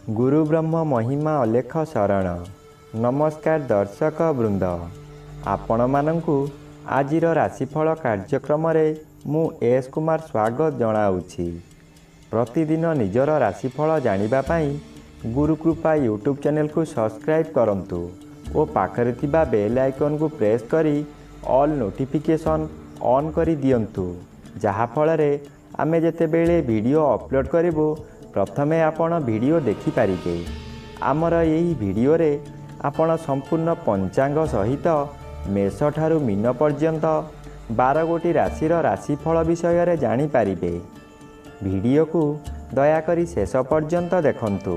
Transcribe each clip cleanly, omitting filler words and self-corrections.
गुरु ब्रह्म महिमा अलेख शरण। नमस्कार दर्शक वृंद, आपण मानंकु आजिर राशिफल कार्यक्रम मु एस कुमार स्वागत जनाऊँगी। प्रतिदिन निजर राशिफल जानिबा पाई गुरुकृपा यूट्यूब चैनल को सब्सक्राइब करंतु और पाखरे थिबा बेल आइकन को प्रेस करी ऑल नोटिफिकेशन ऑन करी दियंतु, जहा फଳରେ आमे जेतेबेले वीडियो अपलोड करिवो प्रथमे आपण वीडियो देखि पारिबे। आमर यही वीडियो रे आपण संपूर्ण पंचांग सहित मेष ठारू मीन पर्यंत 12 गोटी राशिर राशिफल विषय रे जानि पारिबे। वीडियो को दयाकरी शेष पर्यंत देखंतु।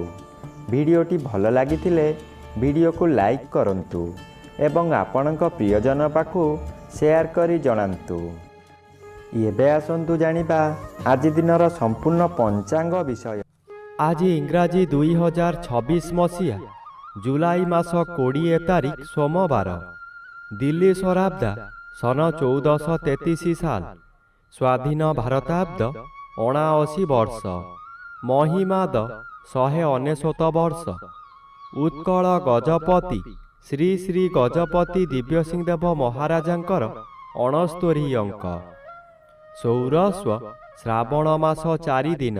वीडियोटी भल लागिथिले वीडियो को लाइक करंतु एवं आपणक प्रियजन पाखु शेयर करी जणांतु। एबे आसंतु जानिबा आज दिनर संपूर्ण पंचांग विषय। आज इंग्राजी 2026 मसीहा जुलाई मास 20 तारिख सोमवार। दिल्ली शराब्दा सन 1433 साल। स्वाधीन भारताब्द 79 वर्ष। महिमाद 199 वर्ष। उत्कल गजपति श्री श्री गजपति दिव्यसिंहदेव महाराजांकर 69 अंक। सौरस्व श्रावण मास 4 दिन।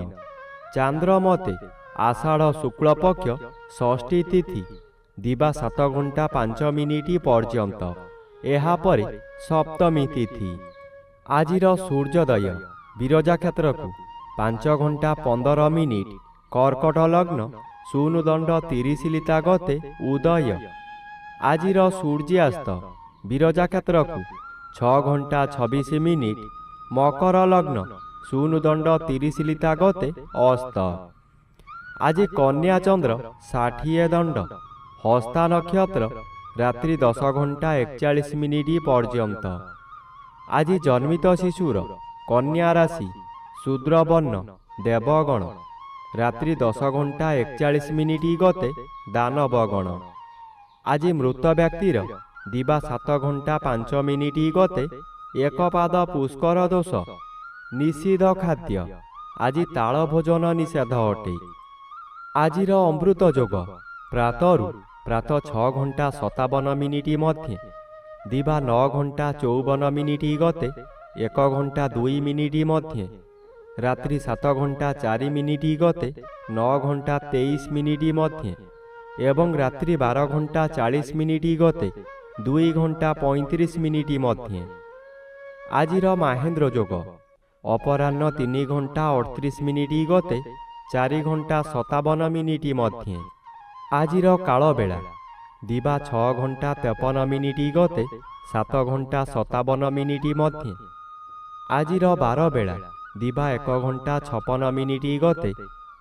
चांद्रमते आषाढ़ शुक्ल पक्ष षष्ठी तिथि दिवा 7 घंटा 5 मिनिट पर्यंत। एहा परे सप्तमी तिथि। आजिर सूर्योदय विरजा क्षेत्र को 5 घंटा 15 मिनिट। कर्कट लग्न शून्यदंड 30 लिता गते उदय। आजिर सूर्यास्त विरजा क्षेत्र को 6 घंटा 26 मिनिट। मकर लग्न शून्यदंड 30 लिता गते अस्त। आज कन्या चंद्र 60 दंड। हस्ता नक्षत्र रात्रि 10 घंटा 41 मिनिट पर्यंत। आज जन्मित शिशुर कन्या राशि शूद्रवर्ण देवगण रात्रि 10 घंटा 41 मिनिट गते दानवगण। आज मृत व्यक्तिर दिवा 7 घंटा 5 मिनिट गते एकपाद पुष्कर दोष। निषिद्ध खाद्य आज ताल भोजन निषेध अटे। आजिर अमृत जोग प्रातः 6 घंटा 57 मिनिट मध्य दिवा 9 घंटा 54 मिनिट गते 1 घंटा 2 मिनिट मध्य। रात्रि 7 घंटा 4 मिनिट गते 9 घंटा 23 मिनिट मध्य एवं रात्रि 12 घंटा 40 मिनिट गते 2 घंटा 35 मिनिट मध्य। आजिर महेंद्र जोग अपराह्न 3 घंटा 38 मिनिट गते 4 घंटा 57 मिनिट मध्य। आजिर काल बेला दिवा 6 घंटा 53 मिनिट गते 7 घंटा 57 मिनिट मध्य। आजिर बार बेला दिवा 1 घंटा 56 मिनिट गते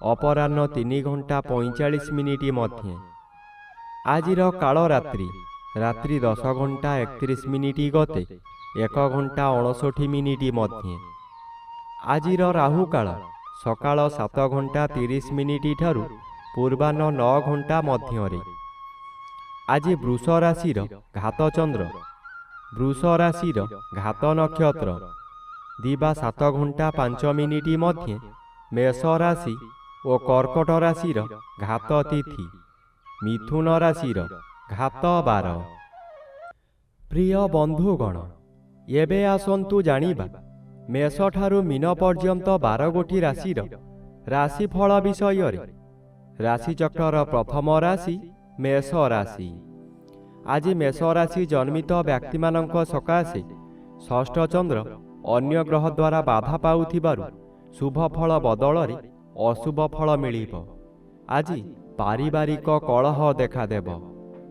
अपराह्न 3 घंटा 45 मिनिट मध्य। आजिर काल रात्रि 10 घंटा 31 मिनिट गते 1 घंटा 59 मिनिट मध्य। आजिर राहु काल सकाळ 7 घंटा 30 मिनिट ठारू पूर्वाह्न 9 घंटा मध्य। आज वृष राशिर घात चंद्र वृष राशिर घात नक्षत्र दिवा 7 घंटा 5 मिनिट मध्य मेष राशि और कर्कट राशिर घात तिथि मिथुन राशिर घात 12। प्रिय बंधुगण, एबे आसंतु जानिबा मेष ठारू मीन पर्यंत 12 गोटी राशिर राशिफल विषय रे। राशिचक्रर प्रथम राशि मेष राशि। आज मेष राशि जन्मित व्यक्ति मानक सकाशे षष्ठ चंद्र अन्य ग्रह द्वारा बाधा पाउथिबारु शुभ फल बदल रे अशुभ फल मिलिब। आज पारिवारिक कलह देखादेव।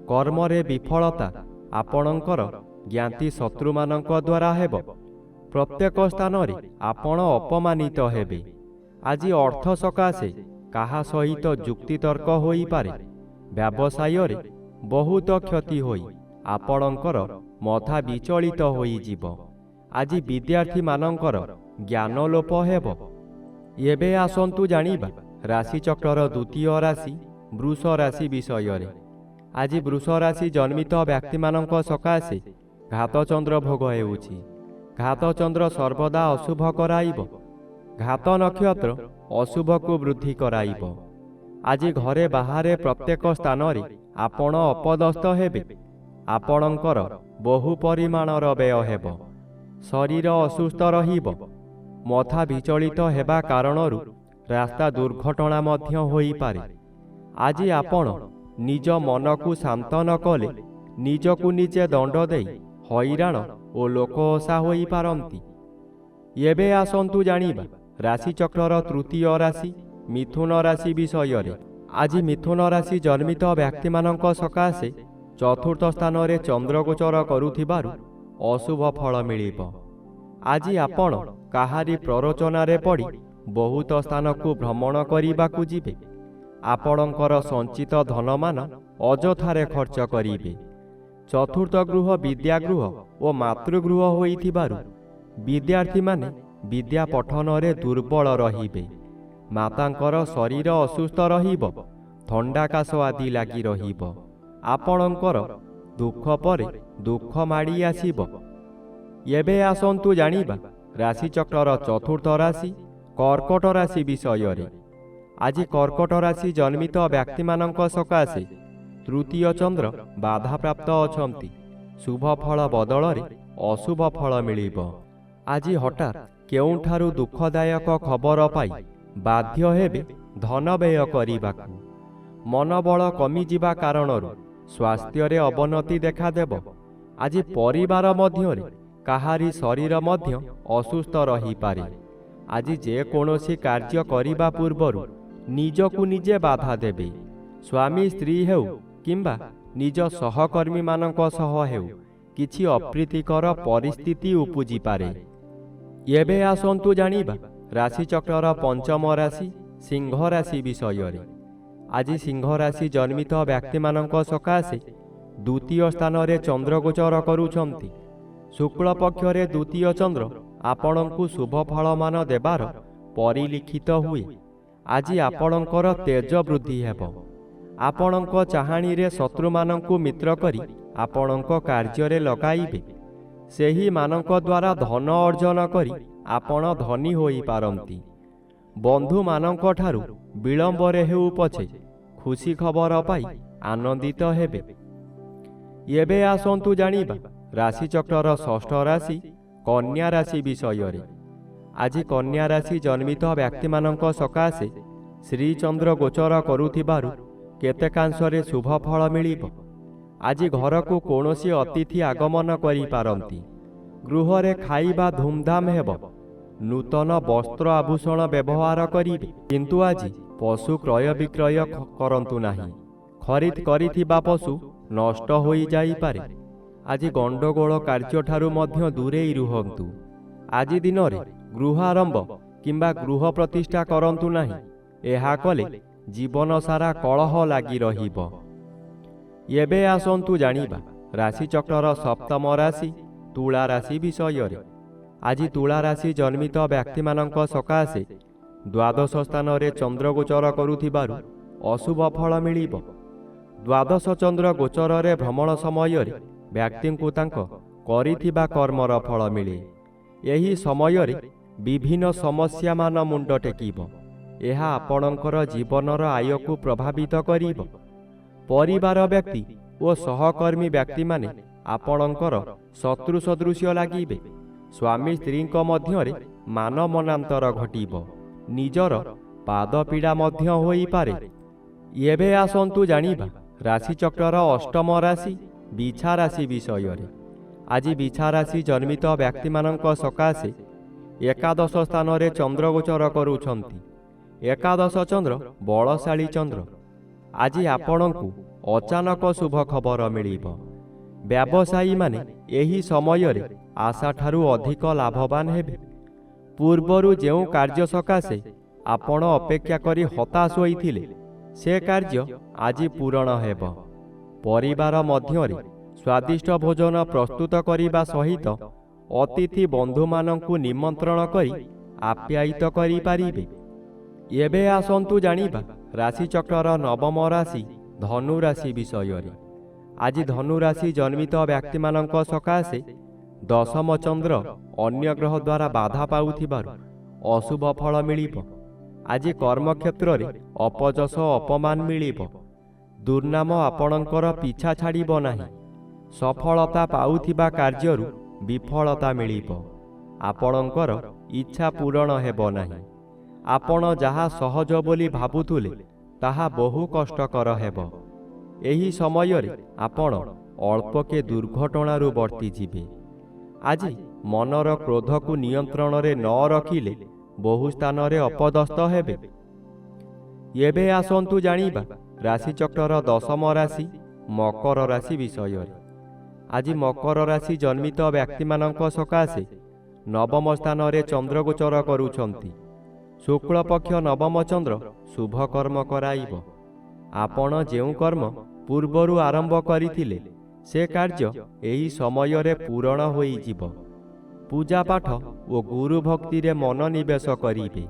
कर्म रे विफलता आपणकर ज्ञाति शत्रु मानक द्वारा हेब। प्रत्येक स्थान रे आपण अपमानित हेबे। आज अर्थ सकाशे काहा सहित जुक्ति तर्क होई पारे। व्यवसाय रे बहुत क्षति होई आपणकर मथा विचलित होई जीव। आज विद्यार्थी मानकर ज्ञान लोप हेब। एबे आसंतु जानिबा राशिचक्रर द्वितीय राशि वृष राशि विषय रे। आज वृष राशि जन्मित व्यक्ति मानक सकाशे घात चंद्र भोग हेउछि। घात चंद्र सर्वदा अशुभ कराइब। घात नक्षत्र अशुभ को वृद्धि कराइब। ଆଜି ଘରେ ବାହାରେ ପ୍ରତ୍ୟେକ ସ୍ଥାନରେ ଆପଣ ଅପଦସ୍ଥ ହେବେ। ଆପଣଙ୍କର ବହୁ ପରିମାଣର ବ୍ୟୟ ହେବ। ଶରୀର ଅସୁସ୍ଥ ରହିବ। ମଥା ବିଚଳିତ ହେବା କାରଣରୁ ରାସ୍ତା ଦୁର୍ଘଟଣା ମଧ୍ୟ ହୋଇପାରେ। ଆଜି ଆପଣ ନିଜ ମନକୁ ଶାନ୍ତ ନ କଲେ ନିଜକୁ ନିଜେ ଦଣ୍ଡ ଦେଇ ହଇରାଣ ଓ ଲୋକଓସା ହୋଇପାରନ୍ତି। ଏବେ ଆସନ୍ତୁ ଜାଣିବା ରାଶିଚକ୍ରର ତୃତୀୟ ରାଶି ମିଥୁନ ରାଶି ବିଷୟରେ। ଆଜି ମିଥୁନ ରାଶି ଜନ୍ମିତ ବ୍ୟକ୍ତିମାନଙ୍କ ସକାଶେ ଚତୁର୍ଥ ସ୍ଥାନରେ ଚନ୍ଦ୍ରଗୋଚର କରୁଥିବାରୁ ଅଶୁଭ ଫଳ ମିଳିବ। ଆଜି ଆପଣ କାହାରି ପ୍ରରୋଚନାରେ ପଡ଼ି ବହୁତ ସ୍ଥାନକୁ ଭ୍ରମଣ କରିବାକୁ ଯିବେ। ଆପଣଙ୍କର ସଞ୍ଚିତ ଧନମାନ ଅଯଥାରେ ଖର୍ଚ୍ଚ କରିବେ। ଚତୁର୍ଥ ଗୃହ ବିଦ୍ୟାଗୃହ ଓ ମାତୃଗୃହ ହୋଇଥିବାରୁ ବିଦ୍ୟାର୍ଥୀମାନେ ବିଦ୍ୟା ପଠନରେ ଦୁର୍ବଳ ରହିବେ। ମାତାଙ୍କର ଶରୀର ଅସୁସ୍ଥ ରହିବ। ଥଣ୍ଡା କାଶ ଆଦି ଲାଗି ରହିବ। ଆପଣଙ୍କର ଦୁଃଖ ପରେ ଦୁଃଖ ମାଡ଼ି ଆସିବ। ଏବେ ଆସନ୍ତୁ ଜାଣିବା ରାଶିଚକ୍ରର ଚତୁର୍ଥ ରାଶି କର୍କଟ ରାଶି ବିଷୟରେ। ଆଜି କର୍କଟ ରାଶି ଜନ୍ମିତ ବ୍ୟକ୍ତିମାନଙ୍କ ସକାଶେ ତୃତୀୟ ଚନ୍ଦ୍ର ବାଧାପ୍ରାପ୍ତ ଅଛନ୍ତି। ଶୁଭ ଫଳ ବଦଳରେ ଅଶୁଭ ଫଳ ମିଳିବ। ଆଜି ହଠାତ୍ କେଉଁଠାରୁ ଦୁଃଖଦାୟକ ଖବର ପାଇ ବାଧ୍ୟ ହେବେ ଧନ ବ୍ୟୟ କରିବାକୁ। ମନୋବଳ କମିଯିବା କାରଣରୁ ସ୍ୱାସ୍ଥ୍ୟରେ ଅବନତି ଦେଖାଦେବ। ଆଜି ପରିବାର ମଧ୍ୟରେ କାହାରି ଶରୀର ମଧ୍ୟ ଅସୁସ୍ଥ ରହିପାରେ। ଆଜି ଯେକୌଣସି କାର୍ଯ୍ୟ କରିବା ପୂର୍ବରୁ ନିଜକୁ ନିଜେ ବାଧା ଦେବେ। ସ୍ୱାମୀ ସ୍ତ୍ରୀ ହେଉ କିମ୍ବା ନିଜ ସହକର୍ମୀମାନଙ୍କ ସହ ହେଉ କିଛି ଅପ୍ରୀତିକର ପରିସ୍ଥିତି ଉପୁଜିପାରେ। ଏବେ ଆସନ୍ତୁ ଜାଣିବା ରାଶିଚକ୍ରର ପଞ୍ଚମ ରାଶି ସିଂହ ରାଶି ବିଷୟରେ। ଆଜି ସିଂହ ରାଶି ଜନ୍ମିତ ବ୍ୟକ୍ତିମାନଙ୍କ ସକାଶେ ଦ୍ୱିତୀୟ ସ୍ଥାନରେ ଚନ୍ଦ୍ରଗୋଚର କରୁଛନ୍ତି। ଶୁକ୍ଳ ପକ୍ଷରେ ଦ୍ୱିତୀୟ ଚନ୍ଦ୍ର ଆପଣଙ୍କୁ ଶୁଭ ଫଳମାନ ଦେବାର ପରିଲିଖିତ ହୁଏ। ଆଜି ଆପଣଙ୍କର ତେଜ ବୃଦ୍ଧି ହେବ। ଆପଣଙ୍କ ଚାହାଣୀରେ ଶତ୍ରୁମାନଙ୍କୁ ମିତ୍ର କରି ଆପଣଙ୍କ କାର୍ଯ୍ୟରେ ଲଗାଇବେ। ସେହିମାନଙ୍କ ଦ୍ୱାରା ଧନ ଅର୍ଜନ କରି ଆପଣ ଧନୀ ହୋଇପାରନ୍ତି। ବନ୍ଧୁମାନଙ୍କଠାରୁ ବିଳମ୍ବରେ ହେଉ ପଛେ ଖୁସି ଖବର ପାଇ ଆନନ୍ଦିତ ହେବେ। ଏବେ ଆସନ୍ତୁ ଜାଣିବା ରାଶିଚକ୍ରର ଷଷ୍ଠ ରାଶି କନ୍ୟା ରାଶି ବିଷୟରେ। ଆଜି କନ୍ୟା ରାଶି ଜନ୍ମିତ ବ୍ୟକ୍ତିମାନଙ୍କ ସକାଶେ ଶ୍ରୀଚନ୍ଦ୍ର ଗୋଚର କରୁଥିବାରୁ କେତେକାଂଶରେ ଶୁଭ ଫଳ ମିଳିବ। ଆଜି ଘରକୁ କୌଣସି ଅତିଥି ଆଗମନ କରିପାରନ୍ତି। ଗୃହରେ ଖାଇବା ଧୁମଧାମ ହେବ। ନୂତନ ବସ୍ତ୍ର ଆଭୂଷଣ ବ୍ୟବହାର କରିବେ। କିନ୍ତୁ ଆଜି ପଶୁ କ୍ରୟ ବିକ୍ରୟ କରନ୍ତୁ ନାହିଁ। ଖରିଦ କରିଥିବା ପଶୁ ନଷ୍ଟ ହୋଇଯାଇପାରେ। ଆଜି ଗଣ୍ଡଗୋଳ କାର୍ଯ୍ୟଠାରୁ ମଧ୍ୟ ଦୂରେଇ ରୁହନ୍ତୁ। ଆଜି ଦିନରେ ଗୃହାରମ୍ଭ କିମ୍ବା ଗୃହ ପ୍ରତିଷ୍ଠା କରନ୍ତୁ ନାହିଁ। ଏହା କଲେ ଜୀବନ ସାରା କଳହ ଲାଗି ରହିବ। ଏବେ ଆସନ୍ତୁ ଜାଣିବା ରାଶିଚକ୍ରର ସପ୍ତମ ରାଶି ତୁଳା ରାଶି ବିଷୟରେ। ଆଜି ତୁଳା ରାଶି ଜନ୍ମିତ ବ୍ୟକ୍ତିମାନଙ୍କ ସକାଶେ ଦ୍ୱାଦଶ ସ୍ଥାନରେ ଚନ୍ଦ୍ରଗୋଚର କରୁଥିବାରୁ ଅଶୁଭ ଫଳ ମିଳିବ। ଦ୍ୱାଦଶ ଚନ୍ଦ୍ର ଗୋଚରରେ ଭ୍ରମଣ ସମୟରେ ବ୍ୟକ୍ତିଙ୍କୁ ତାଙ୍କ କରିଥିବା କର୍ମର ଫଳ ମିଳେ। ଏହି ସମୟରେ ବିଭିନ୍ନ ସମସ୍ୟାମାନ ମୁଣ୍ଡ ଟେକିବ। ଏହା ଆପଣଙ୍କର ଜୀବନର ଆୟକୁ ପ୍ରଭାବିତ କରିବ। ପରିବାର ବ୍ୟକ୍ତି ଓ ସହକର୍ମୀ ବ୍ୟକ୍ତିମାନେ ଆପଣଙ୍କର ଶତ୍ରୁ ସଦୃଶ୍ୟ ଲାଗିବେ। ସ୍ୱାମୀ ସ୍ତ୍ରୀଙ୍କ ମଧ୍ୟରେ ମାନମନାନ୍ତର ଘଟିବ। ନିଜର ପାଦ ପୀଡ଼ା ମଧ୍ୟ ହୋଇପାରେ। ଏବେ ଆସନ୍ତୁ ଜାଣିବା ରାଶିଚକ୍ରର ଅଷ୍ଟମ ରାଶି ବିଛା ରାଶି ବିଷୟରେ। ଆଜି ବିଛା ରାଶି ଜନ୍ମିତ ବ୍ୟକ୍ତିମାନଙ୍କ ସକାଶେ ଏକାଦଶ ସ୍ଥାନରେ ଚନ୍ଦ୍ରଗୋଚର କରୁଛନ୍ତି। ଏକାଦଶ ଚନ୍ଦ୍ର ବଳଶାଳୀ ଚନ୍ଦ୍ର। ଆଜି ଆପଣଙ୍କୁ ଅଚାନକ ଶୁଭ ଖବର ମିଳିବ। ବ୍ୟବସାୟୀମାନେ ଏହି ସମୟରେ ଆଶାଠାରୁ ଅଧିକ ଲାଭବାନ ହେବେ। ପୂର୍ବରୁ ଯେଉଁ କାର୍ଯ୍ୟ ସକାଶେ ଆପଣ ଅପେକ୍ଷା କରି ହତାଶ ହୋଇଥିଲେ ସେ କାର୍ଯ୍ୟ ଆଜି ପୂରଣ ହେବ। ପରିବାର ମଧ୍ୟରେ ସ୍ୱାଦିଷ୍ଟ ଭୋଜନ ପ୍ରସ୍ତୁତ କରିବା ସହିତ ଅତିଥି ବନ୍ଧୁମାନଙ୍କୁ ନିମନ୍ତ୍ରଣ କରି ଆପ୍ୟାୟିତ କରିପାରିବେ। ଏବେ ଆସନ୍ତୁ ଜାଣିବା ରାଶିଚକ୍ରର ନବମ ରାଶି ଧନୁ ରାଶି ବିଷୟରେ। ଆଜି ଧନୁ ରାଶି ଜନ୍ମିତ ବ୍ୟକ୍ତିମାନଙ୍କ ସକାଶେ ଦଶମ ଚନ୍ଦ୍ର ଅନ୍ୟ ଗ୍ରହ ଦ୍ୱାରା ବାଧା ପାଉଥିବାରୁ ଅଶୁଭ ଫଳ ମିଳିବ। ଆଜି କର୍ମକ୍ଷେତ୍ରରେ ଅପଯଶ ଅପମାନ ମିଳିବ। ଦୁର୍ନାମ ଆପଣଙ୍କର ପିଛା ଛାଡ଼ିବ ନାହିଁ। ସଫଳତା ପାଉଥିବା କାର୍ଯ୍ୟରୁ ବିଫଳତା ମିଳିବ। ଆପଣଙ୍କର ଇଚ୍ଛା ପୂରଣ ହେବ ନାହିଁ। ଆପଣ ଯାହା ସହଜ ବୋଲି ଭାବୁଥିଲେ ତାହା ବହୁ କଷ୍ଟକର ହେବ। ଏହି ସମୟରେ ଆପଣ ଅଳ୍ପକେ ଦୁର୍ଘଟଣାରୁ ବର୍ତ୍ତିଯିବେ। ଆଜି ମନର କ୍ରୋଧକୁ ନିୟନ୍ତ୍ରଣରେ ନ ରଖିଲେ ବହୁ ସ୍ଥାନରେ ଅପଦସ୍ଥ ହେବେ। ଏବେ ଆସନ୍ତୁ ଜାଣିବା ରାଶିଚକ୍ରର ଦଶମ ରାଶି ମକର ରାଶି ବିଷୟରେ। ଆଜି ମକର ରାଶି ଜନ୍ମିତ ବ୍ୟକ୍ତିମାନଙ୍କ ସକାଶେ ନବମ ସ୍ଥାନରେ ଚନ୍ଦ୍ରଗୋଚର କରୁଛନ୍ତି। ଶୁକ୍ଳପକ୍ଷ ନବମ ଚନ୍ଦ୍ର ଶୁଭ କର୍ମ କରାଇବ। ଆପଣ ଯେଉଁ କର୍ମ ପୂର୍ବରୁ ଆରମ୍ଭ କରିଥିଲେ ସେ କାର୍ଯ୍ୟ ଏହି ସମୟରେ ପୂରଣ ହୋଇଯିବ। ପୂଜାପାଠ ଓ ଗୁରୁ ଭକ୍ତିରେ ମନୋନିବେଶ କରିବେ।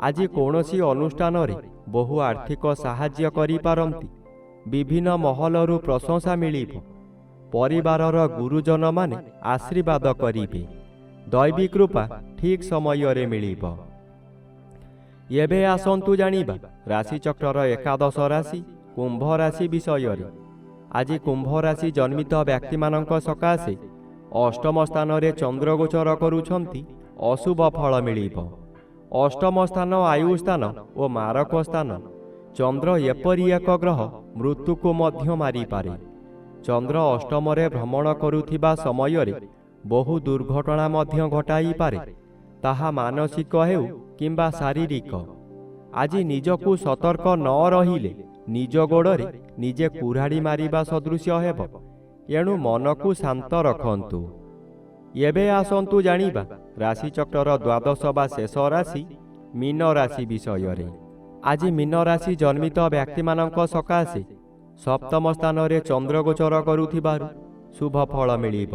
ଆଜି କୌଣସି ଅନୁଷ୍ଠାନରେ ବହୁ ଆର୍ଥିକ ସାହାଯ୍ୟ କରିପାରନ୍ତି। ବିଭିନ୍ନ ମହଲରୁ ପ୍ରଶଂସା ମିଳିବ। ପରିବାରର ଗୁରୁଜନମାନେ ଆଶୀର୍ବାଦ କରିବେ। ଦୈବୀ କୃପା ଠିକ୍ ସମୟରେ ମିଳିବ। ଏବେ ଆସନ୍ତୁ ଜାଣିବା ରାଶିଚକ୍ରର ଏକାଦଶ ରାଶି କୁମ୍ଭ ରାଶି ବିଷୟରେ। ଆଜି କୁମ୍ଭ ରାଶି ଜନ୍ମିତ ବ୍ୟକ୍ତିମାନଙ୍କ ସକାଶେ ଅଷ୍ଟମ ସ୍ଥାନରେ ଚନ୍ଦ୍ରଗୋଚର କରୁଛନ୍ତି। ଅଶୁଭ ଫଳ ମିଳିବ। ଅଷ୍ଟମ ସ୍ଥାନ ଆୟୁ ସ୍ଥାନ ଓ ମାରକ ସ୍ଥାନ। ଚନ୍ଦ୍ର ଏପରି ଏକ ଗ୍ରହ ମୃତ୍ୟୁକୁ ମଧ୍ୟ ମାରିପାରେ। ଚନ୍ଦ୍ର ଅଷ୍ଟମରେ ଭ୍ରମଣ କରୁଥିବା ସମୟରେ ବହୁ ଦୁର୍ଘଟଣା ମଧ୍ୟ ଘଟାଇପାରେ। ତାହା ମାନସିକ ହେଉ କିମ୍ବା ଶାରୀରିକ। ଆଜି ନିଜକୁ ସତର୍କ ନ ରହିଲେ ନିଜ ଗୋଡ଼ରେ ନିଜେ କୁରାଢ଼ି ମାରିବା ସଦୃଶ୍ୟ ହେବ। ଏଣୁ ମନକୁ ଶାନ୍ତ ରଖନ୍ତୁ। ଏବେ ଆସନ୍ତୁ ଜାଣିବା ରାଶିଚକ୍ରର ଦ୍ୱାଦଶ ବା ଶେଷ ରାଶି ମୀନ ରାଶି ବିଷୟରେ। ଆଜି ମୀନ ରାଶି ଜନ୍ମିତ ବ୍ୟକ୍ତିମାନଙ୍କ ସକାଶେ ସପ୍ତମ ସ୍ଥାନରେ ଚନ୍ଦ୍ରଗୋଚର କରୁଥିବାରୁ ଶୁଭ ଫଳ ମିଳିବ।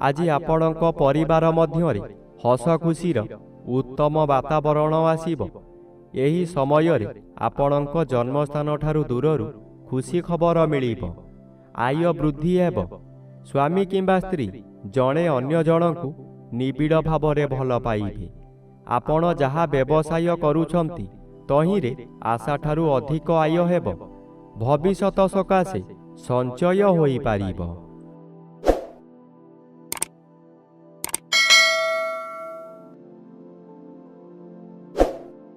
ଆଜି ଆପଣଙ୍କ ପରିବାର ମଧ୍ୟରେ ହସ ଖୁସିର ଉତ୍ତମ ବାତାବରଣ ଆସିବ। ଏହି ସମୟରେ ଆପଣଙ୍କ ଜନ୍ମସ୍ଥାନଠାରୁ ଦୂରରୁ ଖୁସି ଖବର ମିଳିବ। ଆୟ ବୃଦ୍ଧି ହେବ। ସ୍ୱାମୀ କିମ୍ବା ସ୍ତ୍ରୀ ଜଣେ ଅନ୍ୟ ଜଣଙ୍କୁ ନିବିଡ଼ ଭାବରେ ଭଲ ପାଇବେ। ଆପଣ ଯାହା ବ୍ୟବସାୟ କରୁଛନ୍ତି ତହିଁରେ ଆଶାଠାରୁ ଅଧିକ ଆୟ ହେବ। ଭବିଷ୍ୟତ ସକାଶେ ସଞ୍ଚୟ ହୋଇପାରିବ।